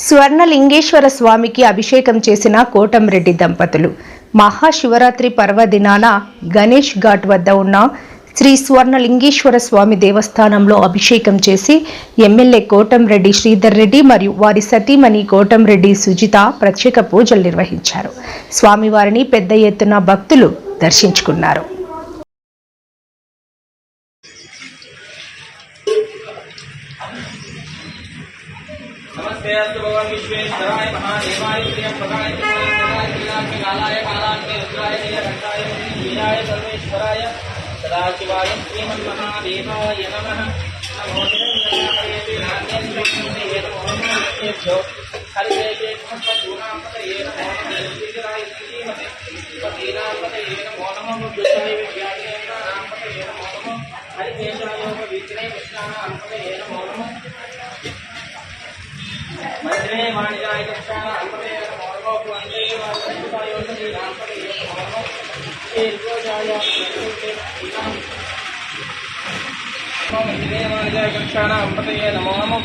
స్వర్ణలింగేశ్వర స్వామికి అభిషేకం చేసిన కోటంరెడ్డి దంపతులు మహాశివరాత్రి పర్వదినాన గణేష్ ఘాట్ వద్ద ఉన్న శ్రీ స్వర్ణలింగేశ్వర స్వామి దేవస్థానంలో అభిషేకం చేసి ఎమ్మెల్యే కోటంరెడ్డి శ్రీధర్ రెడ్డి మరియు వారి సతీమణి కోటంరెడ్డి సుజిత ప్రత్యేక పూజలు నిర్వహించారు. స్వామివారిని పెద్ద ఎత్తున భక్తులు దర్శించుకున్నారు. नमस्ते अस्तु भगवान् विश्वेश्वराय महादेवाय प्रियं पदाय कालाय कालाग्ने रुद्राय नीलकण्ठाय वीराय सर्वेश्वराय सदाशिवाय श्रीमन्महादेवाय नमः। नमो देवाय नान्येभ्यो हरिदेवे नमः श्रीराय श्रीमते पतिनापतये नमो नमः बुद्धाय विद्याय नमो नमः हरिदेशाय विष्णे कृष्णानापतये नमो नमः मद्रे वाणिजाय कृष्णान अल्पते नमो वन्दे वासुदेवाय श्रीरामपते नमो ईर्गोजाय मद्रे वाणिजाय कृष्णान अल्पते नमो नमः